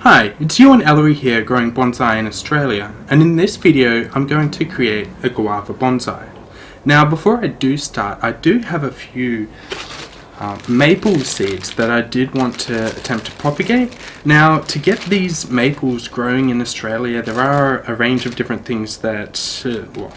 Hi, it's Ewan Ellery here growing bonsai in Australia, and in this video I'm going to create a guava bonsai. Now before I do start, I do have a few maple seeds that I did want to attempt to propagate. Now to get these maples growing in Australia, there are a range of different things that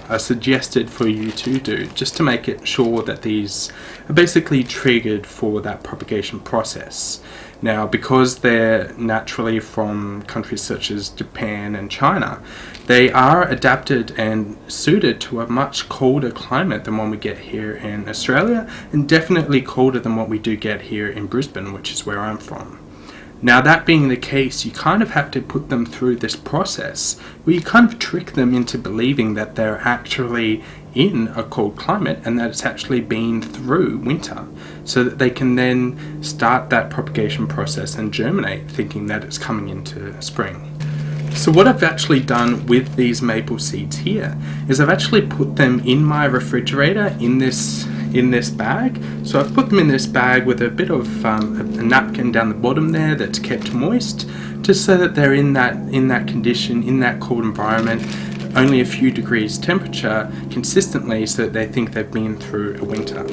are suggested for you to do just to make it sure that these are basically triggered for that propagation process. Now, because they're naturally from countries such as Japan and China, they are adapted and suited to a much colder climate than one we get here in Australia, and definitely colder than what we do get here in Brisbane, which is where I'm from. Now, that being the case, you kind of have to put them through this process where you kind of trick them into believing that they're actually in a cold climate and that it's actually been through winter, so that they can then start that propagation process and germinate thinking that it's coming into spring. So what I've actually done with these maple seeds here is I've actually put them in my refrigerator in this bag. So I've put them in this bag with a bit of a napkin down the bottom there that's kept moist, just so that they're in that condition, in that cold environment, only a few degrees temperature consistently, so that they think they've been through a winter.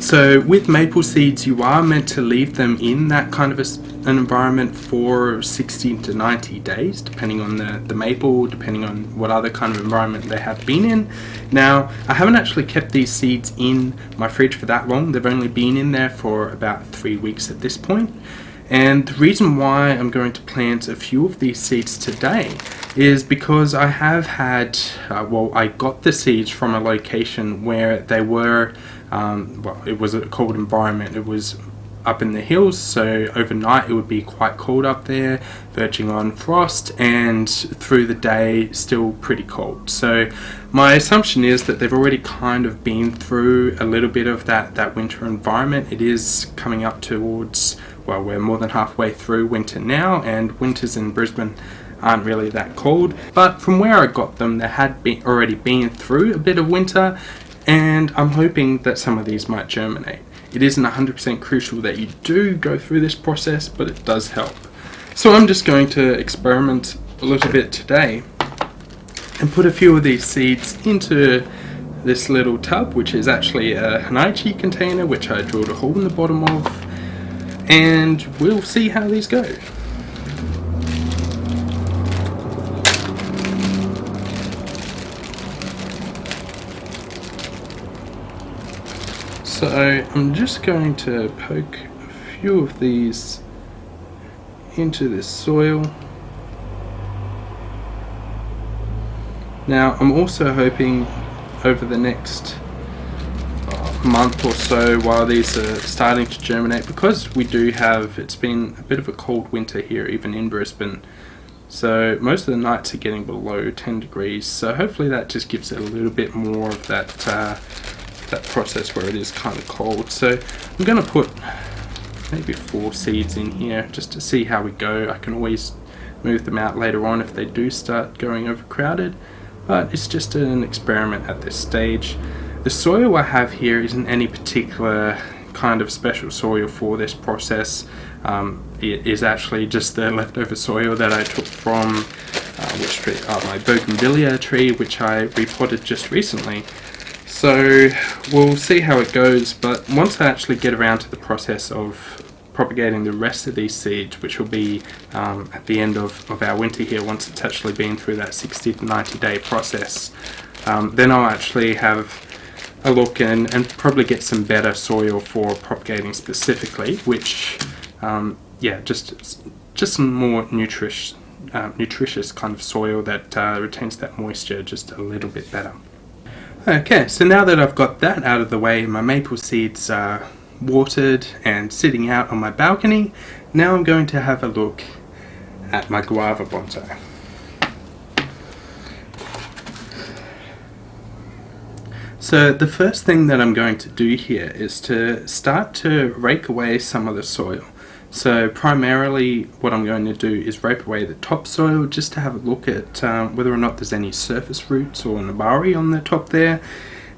So with maple seeds, you are meant to leave them in that kind of an environment for 60 to 90 days, depending on the maple, depending on what other kind of environment they have been in. Now, I haven't actually kept these seeds in my fridge for that long. They've only been in there for about 3 weeks at this point. And the reason why I'm going to plant a few of these seeds today is because I have had, I got the seeds from a location where they were, it was a cold environment. It was up in the hills, so overnight it would be quite cold up there, verging on frost, and through the day still pretty cold. So my assumption is that they've already kind of been through a little bit of that winter environment. It is coming up towards, well, we're more than halfway through winter now, and winters in Brisbane aren't really that cold. But from where I got them, they had already been through a bit of winter, and I'm hoping that some of these might germinate. It isn't 100% crucial that you do go through this process, but it does help. So I'm just going to experiment a little bit today and put a few of these seeds into this little tub, which is actually a Hanaichi container, which I drilled a hole in the bottom of, and we'll see how these go. So I'm just going to poke a few of these into this soil. Now I'm also hoping over the next month or so, while these are starting to germinate, because it's been a bit of a cold winter here even in Brisbane, so most of the nights are getting below 10 degrees, so hopefully that just gives it a little bit more of that process where it is kind of cold. So I'm going to put maybe 4 seeds in here just to see how we go. I can always move them out later on if they do start going overcrowded, but it's just an experiment at this stage. The soil I have here isn't any particular kind of special soil for this process. It is actually just the leftover soil that I took from my bougainvillea tree, which I repotted just recently. So we'll see how it goes, but once I actually get around to the process of propagating the rest of these seeds, which will be at the end of our winter here, once it's actually been through that 60 to 90 day process, then I'll actually have a look and probably get some better soil for propagating specifically, which just some more nutritious kind of soil that retains that moisture just a little bit better. Okay, so now that I've got that out of the way, my maple seeds are watered and sitting out on my balcony, now I'm going to have a look at my guava bonsai. So the first thing that I'm going to do here is to start to rake away some of the soil. So primarily what I'm going to do is rape away the topsoil just to have a look at whether or not there's any surface roots or nabari on the top there.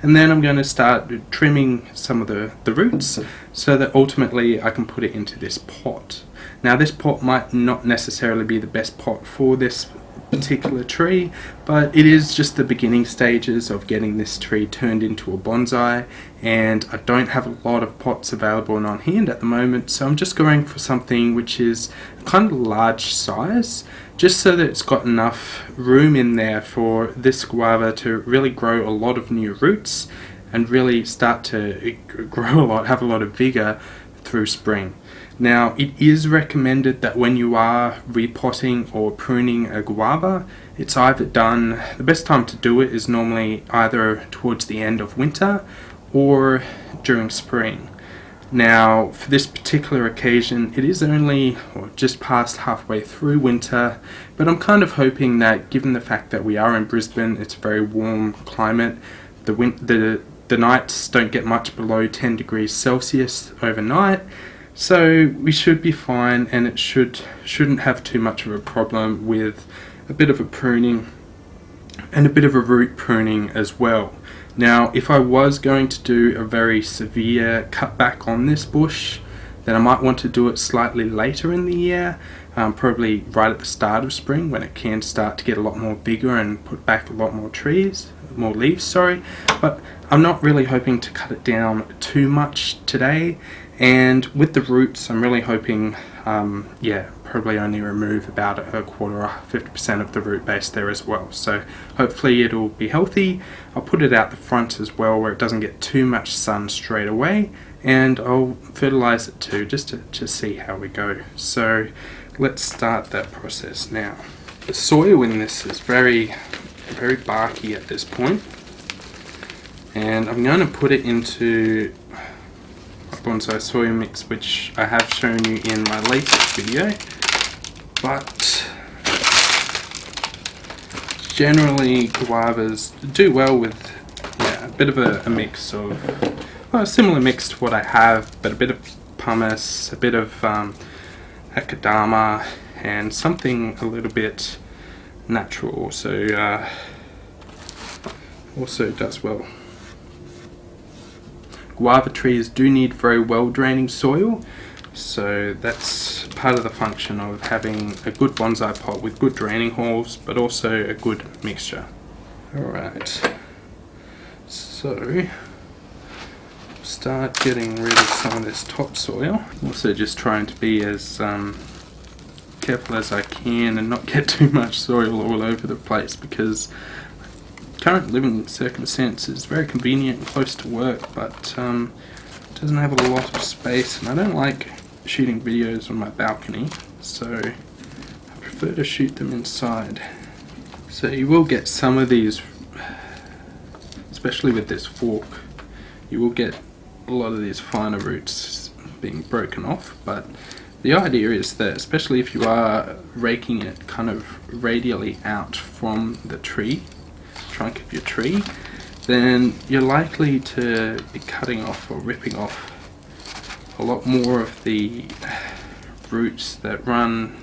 And then I'm going to start trimming some of the roots so that ultimately I can put it into this pot. Now this pot might not necessarily be the best pot for this particular tree, but it is just the beginning stages of getting this tree turned into a bonsai, and I don't have a lot of pots available on hand at the moment, so I'm just going for something which is kind of large size, just so that it's got enough room in there for this guava to really grow a lot of new roots and really start to grow a lot, have a lot of vigor through spring. Now, it is recommended that when you are repotting or pruning a guava, it's either done, the best time to do it is normally either towards the end of winter or during spring. Now, for this particular occasion, it is only just past halfway through winter, but I'm kind of hoping that given the fact that we are in Brisbane, it's a very warm climate, the nights don't get much below 10 degrees Celsius overnight, so we should be fine, and it shouldn't have too much of a problem with a bit of a pruning and a bit of a root pruning as well. Now, if I was going to do a very severe cutback on this bush, then I might want to do it slightly later in the year, probably right at the start of spring when it can start to get a lot more bigger and put back a lot more leaves, sorry. But I'm not really hoping to cut it down too much today. And with the roots, I'm really hoping, probably only remove about a quarter or 50% of the root base there as well. So hopefully it'll be healthy. I'll put it out the front as well where it doesn't get too much sun straight away, and I'll fertilize it too, just to see how we go. So let's start that process now. The soil in this is very, very barky at this point, and I'm going to put it into bonsai soil mix, which I have shown you in my latest video, but generally guavas do well with a bit of a mix of, a similar mix to what I have, but a bit of pumice, a bit of akadama, and something a little bit natural also does well. Guava trees do need very well draining soil, so that's part of the function of having a good bonsai pot with good draining holes, but also a good mixture. Alright, so start getting rid of some of this topsoil. Also just trying to be as careful as I can and not get too much soil all over the place, because current living circumstances is very convenient and close to work, but doesn't have a lot of space, and I don't like shooting videos on my balcony, so I prefer to shoot them inside. So you will get some of these, especially with this fork, you will get a lot of these finer roots being broken off, but the idea is that, especially if you are raking it kind of radially out from the trunk of your tree, then you're likely to be cutting off or ripping off a lot more of the roots that run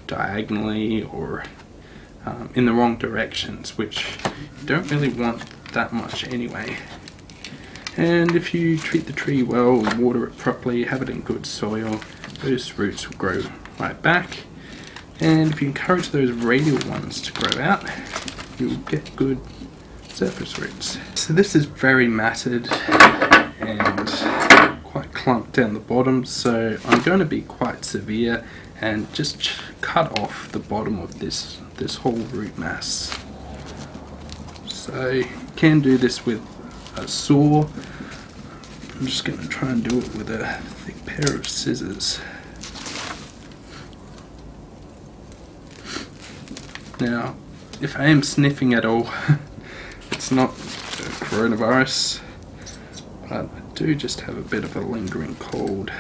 diagonally or in the wrong directions, which you don't really want that much anyway. And if you treat the tree well, water it properly, have it in good soil, those roots will grow right back. And if you encourage those radial ones to grow out, you'll get good surface roots. So this is very matted and quite clumped down the bottom, so I'm going to be quite severe and just cut off the bottom of this whole root mass. So you can do this with a saw. I'm just going to try and do it with a thick pair of scissors. Now, if I am sniffing at all, it's not coronavirus, but I do just have a bit of a lingering cold.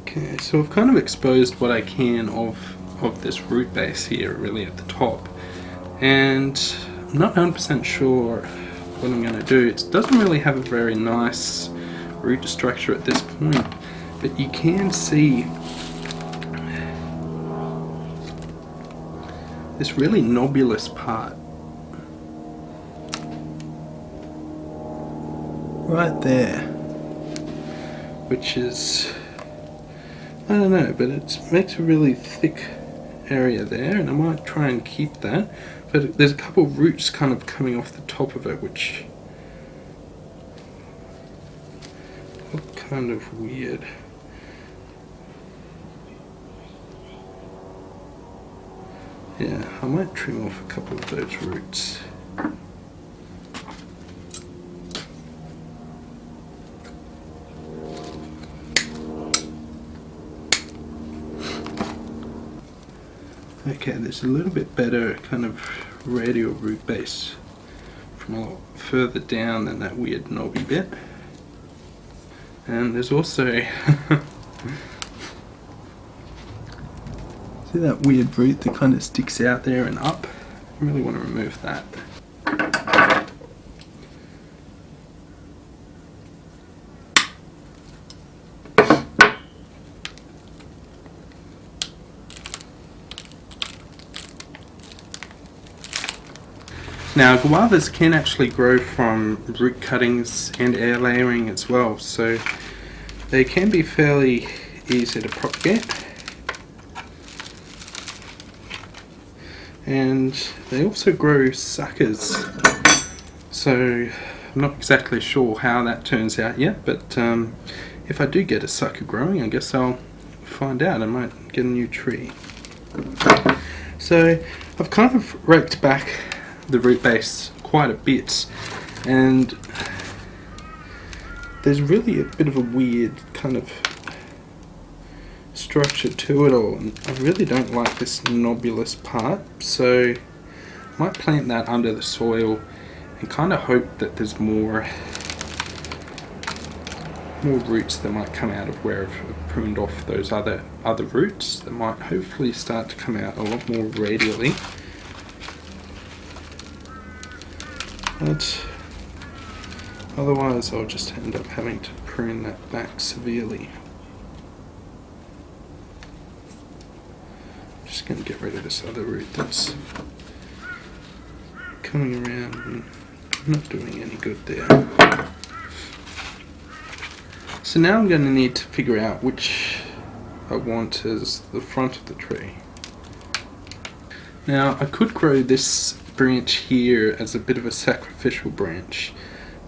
Okay, so I've kind of exposed what I can of this root base here, really at the top, and I'm not 100% sure what I'm going to do. It doesn't really have a very nice root structure at this point, but you can see this really nobulous part right there. which is, I don't know, but it makes a really thick area there, and I might try and keep that. But there's a couple of roots kind of coming off the top of it, which look kind of weird. Yeah, I might trim off a couple of those roots. Okay, there's a little bit better kind of radial root base from a lot further down than that weird knobby bit. And there's also see that weird root that kind of sticks out there and up? I really want to remove that. Now, guavas can actually grow from root cuttings and air layering as well, so they can be fairly easy to propagate. And they also grow suckers, so I'm not exactly sure how that turns out yet, but if I do get a sucker growing, I guess I'll find out. I might get a new tree. So I've kind of raked back the root base quite a bit, and there's really a bit of a weird kind of structure to it all, and I really don't like this knobulous part, so I might plant that under the soil and kind of hope that there's more roots that might come out of where I've pruned off those other roots that might hopefully start to come out a lot more radially. But otherwise I'll just end up having to prune that back severely. Just going to get rid of this other root that's coming around and not doing any good there. So now I'm going to need to figure out which I want as the front of the tree. Now I could grow this branch here as a bit of a sacrificial branch,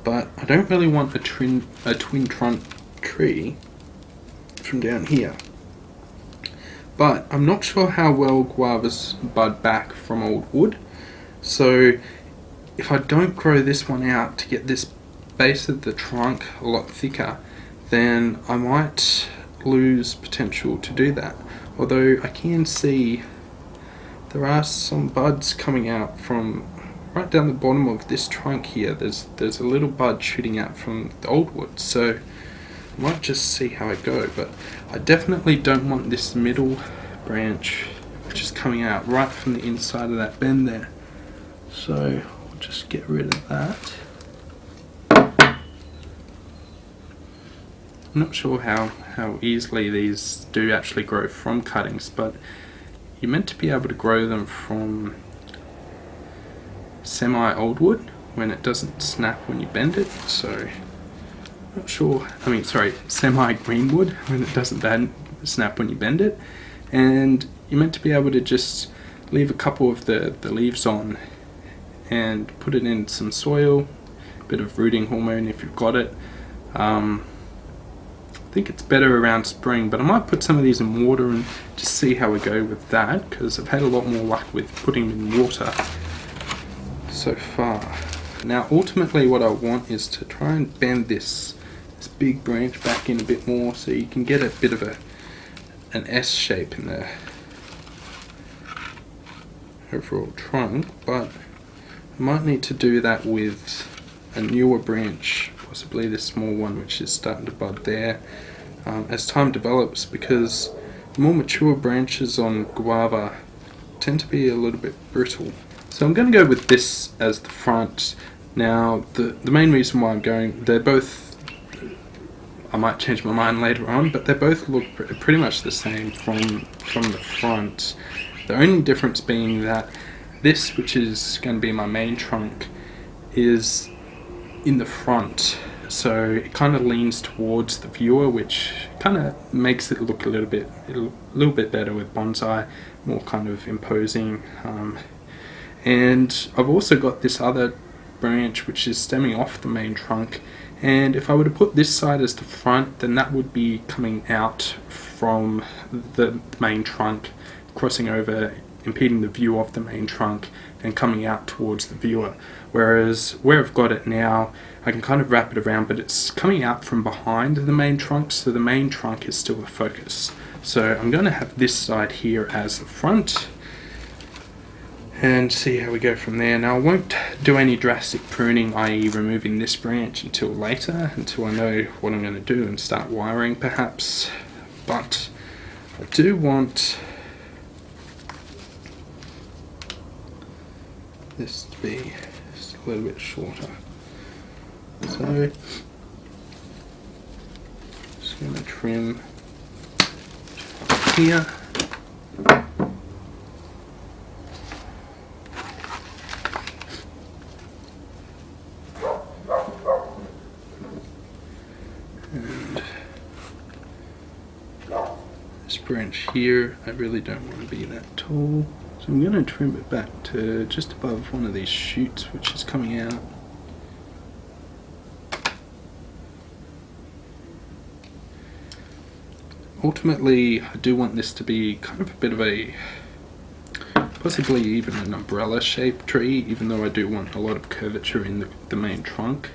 but I don't really want a twin trunk tree from down here. But I'm not sure how well guavas bud back from old wood, so if I don't grow this one out to get this base of the trunk a lot thicker, then I might lose potential to do that. Although I can see there are some buds coming out from right down the bottom of this trunk here. There's a little bud shooting out from the old wood, so I might just see how I go. But I definitely don't want this middle branch which is coming out right from the inside of that bend there. So I'll just get rid of that. I'm not sure how easily these do actually grow from cuttings, but you're meant to be able to grow them from semi-old wood when it doesn't snap when you bend it, so not sure, semi-green wood when it doesn't snap when you bend it, and you're meant to be able to just leave a couple of the leaves on and put it in some soil, a bit of rooting hormone if you've got it. I think it's better around spring, but I might put some of these in water and just see how we go with that, because I've had a lot more luck with putting them in water so far. Now ultimately what I want is to try and bend this big branch back in a bit more so you can get a bit of an S shape in the overall trunk, but I might need to do that with a newer branch, possibly this small one which is starting to bud there, as time develops, because the more mature branches on guava tend to be a little bit brittle. So I'm going to go with this as the front. Now the main reason why I'm going, they're both, I might change my mind later on, but they both look pretty much the same from the front. The only difference being that this, which is going to be my main trunk, is in the front so it kind of leans towards the viewer, which kind of makes it look a little bit better with bonsai, more kind of imposing. And I've also got this other branch which is stemming off the main trunk, and if I were to put this side as the front, then that would be coming out from the main trunk, crossing over, impeding the view of the main trunk and coming out towards the viewer. Whereas where I've got it now, I can kind of wrap it around, but it's coming out from behind the main trunk, so the main trunk is still the focus. So I'm going to have this side here as the front and see how we go from there. Now I won't do any drastic pruning, i.e. removing this branch, until later, until I know what I'm going to do and start wiring perhaps. But I do want this to be just a little bit shorter. So just going to trim here. And this branch here, I really don't want to be that tall, so I'm going to trim it back to just above one of these shoots which is coming out. Ultimately, I do want this to be kind of a bit of a, possibly even an umbrella shaped tree, even though I do want a lot of curvature in the main trunk.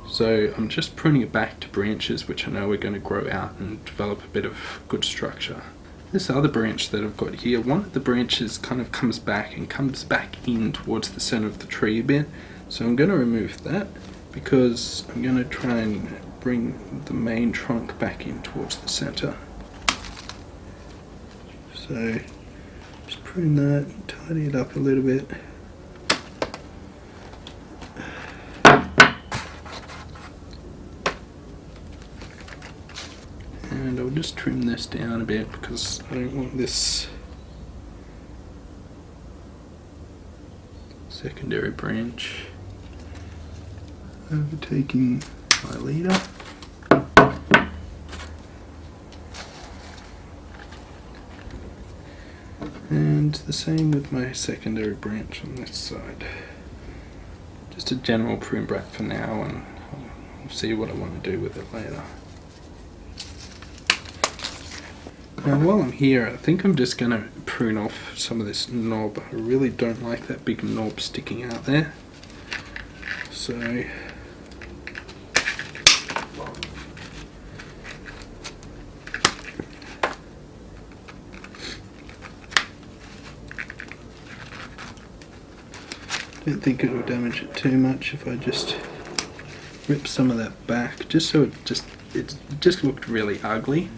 So I'm just pruning it back to branches which I know are going to grow out and develop a bit of good structure. This other branch that I've got here, one of the branches kind of comes back and comes back in towards the center of the tree a bit. So I'm going to remove that because I'm going to try and bring the main trunk back in towards the center. So just prune that, tidy it up a little bit. And I'll just trim this down a bit because I don't want this secondary branch overtaking my leader. And the same with my secondary branch on this side. Just a general prune back for now, and I'll see what I want to do with it later. Now while I'm here, I think I'm just going to prune off some of this knob. I really don't like that big knob sticking out there. So I don't think it'll damage it too much if I just rip some of that back, just so it just looked really ugly.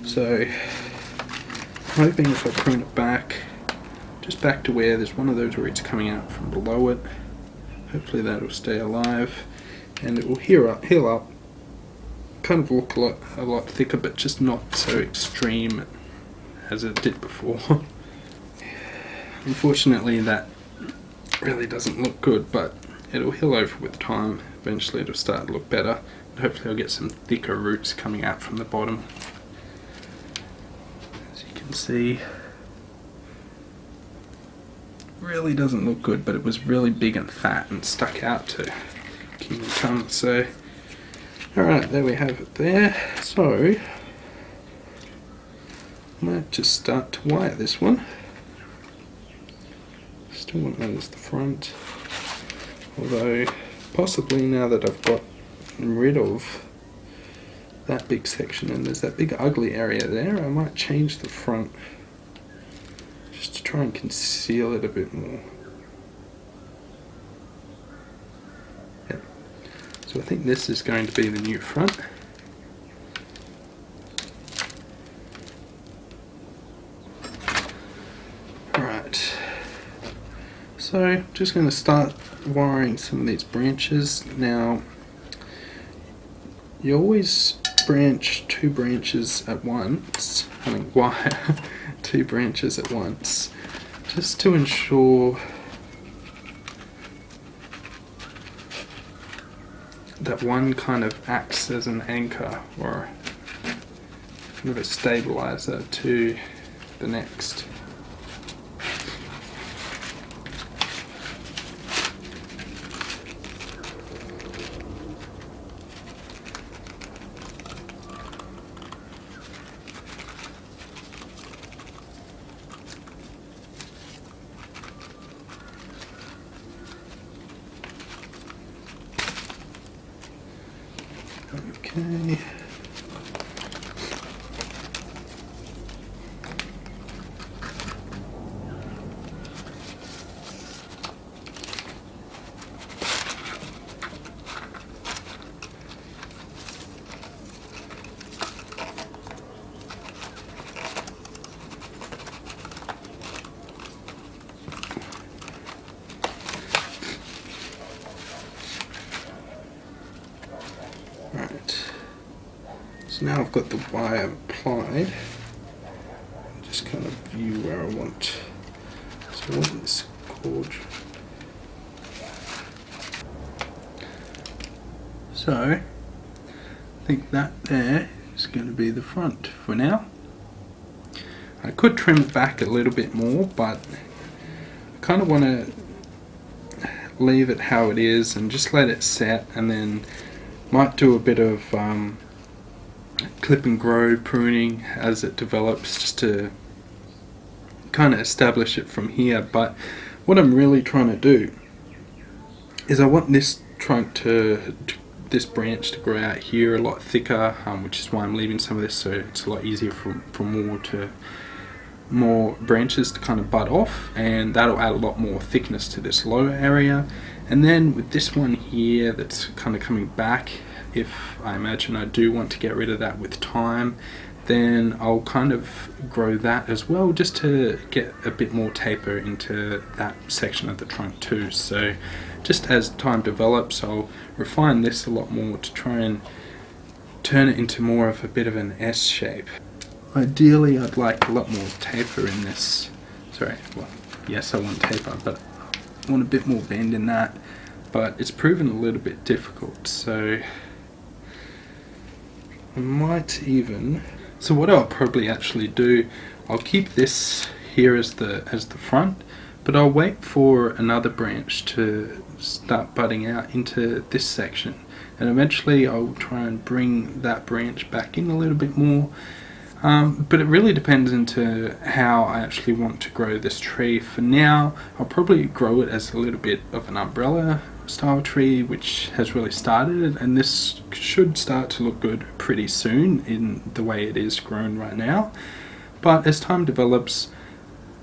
So I'm hoping if I prune it back, just back to where there's one of those roots coming out from below it, hopefully that'll stay alive and it will heal up, kind of look a lot thicker, but just not so extreme as it did before. Unfortunately that really doesn't look good, but it'll heal over with time. Eventually it'll start to look better, and hopefully I'll get some thicker roots coming out from the bottom. As you can see, really doesn't look good, but it was really big and fat and stuck out to kingdom come. So alright, there we have it there. So I might just start to wire this one. Still want that as the front, although possibly now that I've got rid of that big section and there's that big ugly area there, I might change the front just to try and conceal it a bit more. Yep. So I think this is going to be the new front. Alright. So just going to start wiring some of these branches. Now you always branch two branches at once, wire two branches at once, just to ensure that one kind of acts as an anchor or kind of a stabilizer to the next. Okay. Right. So now I've got the wire applied. Just kind of view where I want. So I want this cord. So I think that there is going to be the front for now. I could trim it back a little bit more, but I kind of want to leave it how it is and just let it set, and then might do a bit of clip and grow pruning as it develops, just to kind of establish it from here. But what I'm really trying to do is I want this trunk this branch to grow out here a lot thicker, which is why I'm leaving some of this, so it's a lot easier for more branches to kind of bud off, and that'll add a lot more thickness to this lower area. And then with this one here that's kind of coming back, if I imagine I do want to get rid of that with time, then I'll kind of grow that as well, just to get a bit more taper into that section of the trunk too. So just as time develops, I'll refine this a lot more to try and turn it into more of a bit of an S shape. Ideally, I'd like a lot more taper in this. Sorry, well, yes, I want taper, but I want a bit more bend in that. But it's proven a little bit difficult, so I might even. So what I'll probably actually do, I'll keep this here as the front, but I'll wait for another branch to start budding out into this section, and eventually I'll try and bring that branch back in a little bit more. But it really depends into how I actually want to grow this tree. For now, I'll probably grow it as a little bit of an umbrella style tree, which has really started, and this should start to look good pretty soon in the way it is grown right now. But as time develops,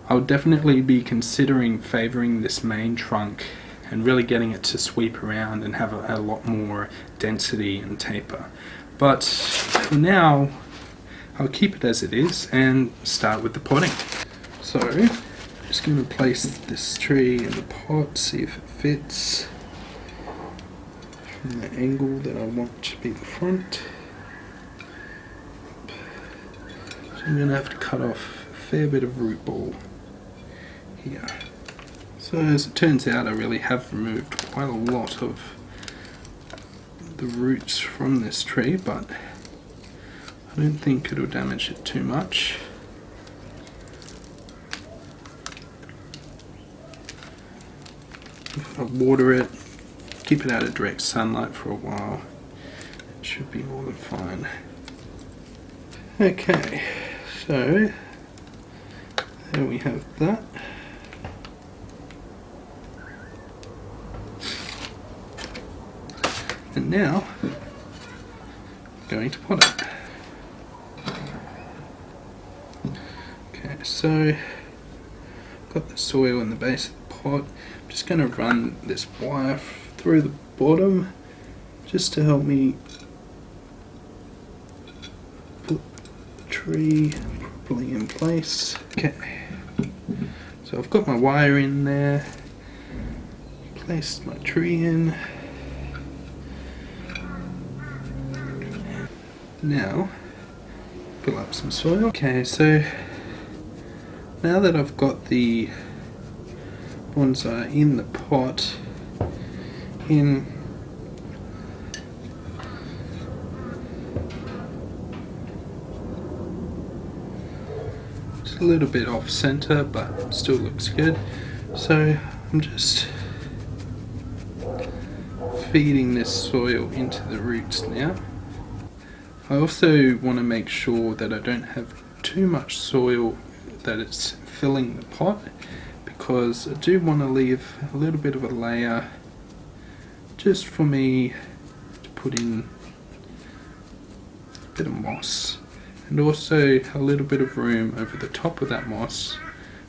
I'll definitely be considering favouring this main trunk and really getting it to sweep around and have a lot more density and taper. But for now, I'll keep it as it is and start with the potting. So I'm just going to place this tree in the pot, see if it fits from the angle that I want to be the front. So I'm going to have to cut off a fair bit of root ball here. So as it turns out, I really have removed quite a lot of the roots from this tree, but I don't think it'll damage it too much. If I water it, keep it out of direct sunlight for a while, it should be more than fine. Okay, so there we have that. And now I'm going to pot it. Okay, so I've got the soil in the base of the pot. I'm just going to run this wire through the bottom just to help me put the tree properly in place. Okay, so I've got my wire in there, placed my tree in. Now fill up some soil. Okay, so now that I've got the bonsai in the pot in a little bit off center, but still looks good. So I'm just feeding this soil into the roots now. I also want to make sure that I don't have too much soil that it's filling the pot, because I do want to leave a little bit of a layer just for me to put in a bit of moss, and also a little bit of room over the top of that moss,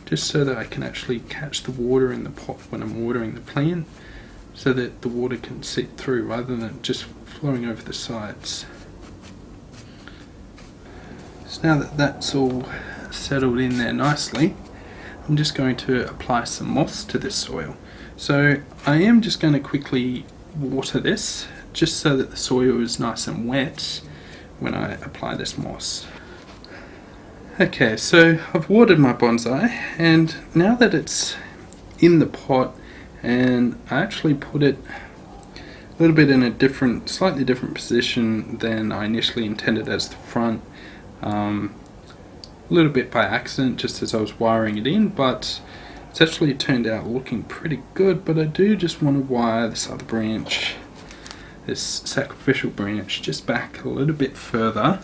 just so that I can actually catch the water in the pot when I'm watering the plant, so that the water can seep through rather than just flowing over the sides. So now that that's all settled in there nicely, I'm just going to apply some moss to this soil. So I am just going to quickly water this, just so that the soil is nice and wet when I apply this moss. Okay, so I've watered my bonsai, and now that it's in the pot, and I actually put it a little bit in a slightly different position than I initially intended as the front. A little bit by accident, just as I was wiring it in, but it's actually turned out looking pretty good. But I do just want to wire this other branch, this sacrificial branch, just back a little bit further.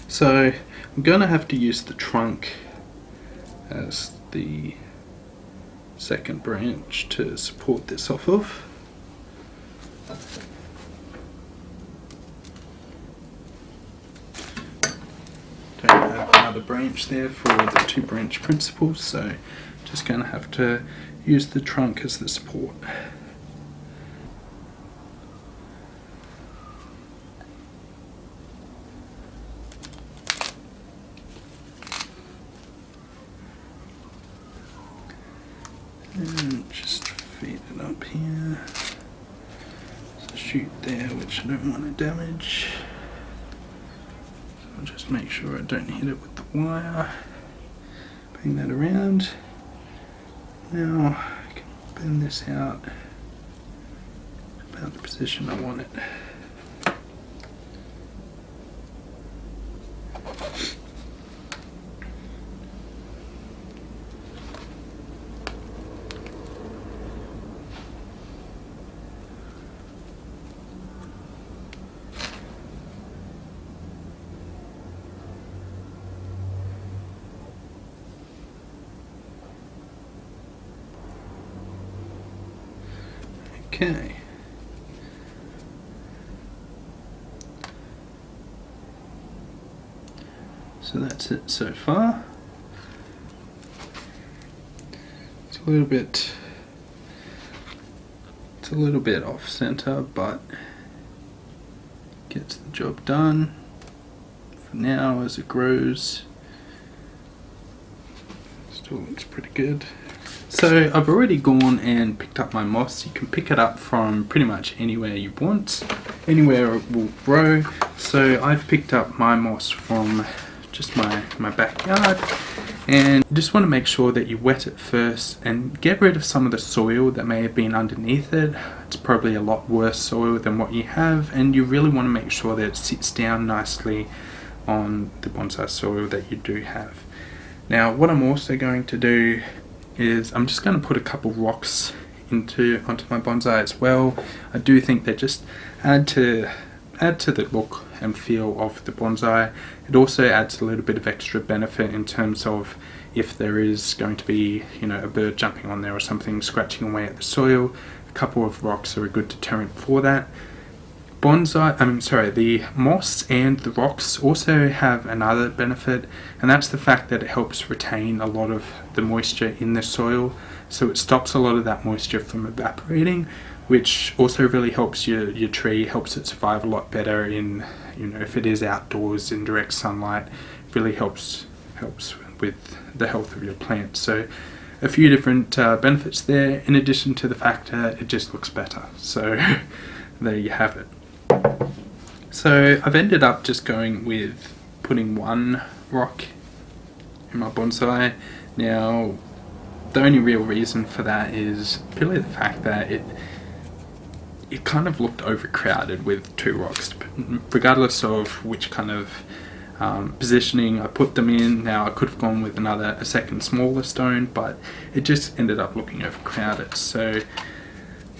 So I'm going to have to use the trunk as the second branch to support this off of. Don't have another branch there for the 2-branch principle, so just going to have to use the trunk as the support. And just feed it up here. There's a shoot there which I don't want to damage. So I'll just make sure I don't hit it with the wire. Bring that around. Now I can bend this out about the position I want it. Okay. So that's it so far. It's a little bit off center, but gets the job done. For now, as it grows, still looks pretty good. So I've already gone and picked up my moss. You can pick it up from pretty much anywhere you want, anywhere it will grow. So I've picked up my moss from just my backyard, and you just want to make sure that you wet it first and get rid of some of the soil that may have been underneath it. It's probably a lot worse soil than what you have, and you really want to make sure that it sits down nicely on the bonsai soil that you do have. Now what I'm also going to do is I'm just going to put a couple rocks onto my bonsai as well. I do think they just add to the look and feel of the bonsai. It also adds a little bit of extra benefit in terms of if there is going to be, you know, a bird jumping on there or something scratching away at the soil. A couple of rocks are a good deterrent for that. The moss and the rocks also have another benefit, and that's the fact that it helps retain a lot of the moisture in the soil, so it stops a lot of that moisture from evaporating, which also really helps your tree, helps it survive a lot better in, you know, if it is outdoors in direct sunlight. It really helps with the health of your plant. So a few different benefits there, in addition to the fact that it just looks better. So there you have it. So I've ended up just going with putting one rock in my bonsai. Now the only real reason for that is purely the fact that it kind of looked overcrowded with 2 rocks, regardless of which kind of positioning I put them in. Now I could have gone with a second smaller stone, but it just ended up looking overcrowded. So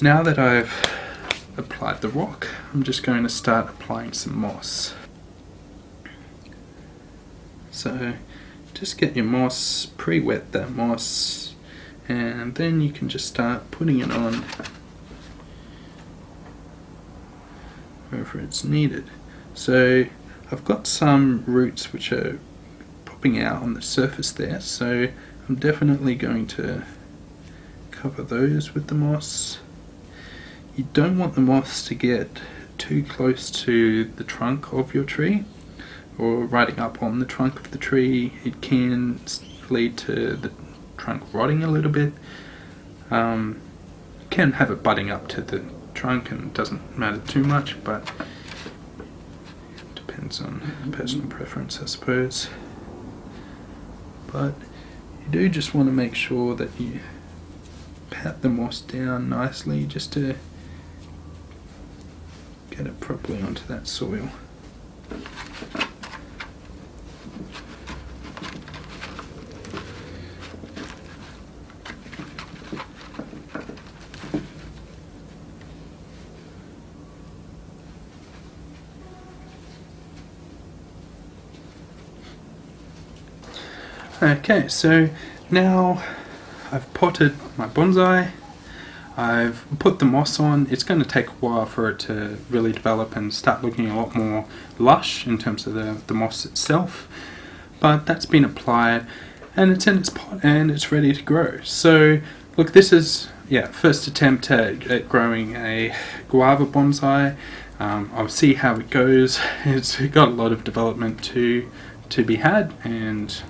now that I've applied the rock, I'm just going to start applying some moss. So just get your moss, pre-wet that moss, and then you can just start putting it on wherever it's needed. So I've got some roots which are popping out on the surface there, so I'm definitely going to cover those with the moss. You don't want the moss to get too close to the trunk of your tree or riding up on the trunk of the tree. It can lead to the trunk rotting a little bit. You can have it butting up to the trunk and it doesn't matter too much, but depends on personal preference, I suppose. But you do just want to make sure that you pat the moss down nicely just to get it properly onto that soil. Okay, so now I've potted my bonsai, I've put the moss on. It's going to take a while for it to really develop and start looking a lot more lush in terms of the moss itself, but that's been applied and it's in its pot and it's ready to grow. So look, this is first attempt at growing a guava bonsai. I'll see how it goes. It's got a lot of development to be had, and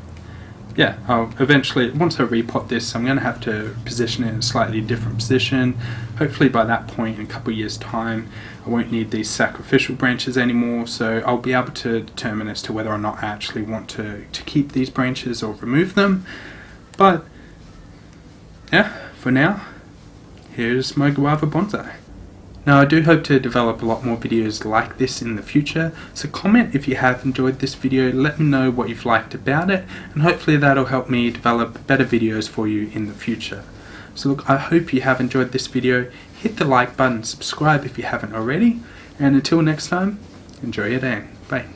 yeah, I'll eventually, once I repot this, I'm going to have to position it in a slightly different position. Hopefully by that point, in a couple of years' time, I won't need these sacrificial branches anymore, so I'll be able to determine as to whether or not I actually want to keep these branches or remove them. But yeah, for now, here's my guava bonsai. Now I do hope to develop a lot more videos like this in the future, so comment if you have enjoyed this video, let me know what you've liked about it, and hopefully that'll help me develop better videos for you in the future. So look, I hope you have enjoyed this video, hit the like button, subscribe if you haven't already, and until next time, enjoy your day. Bye.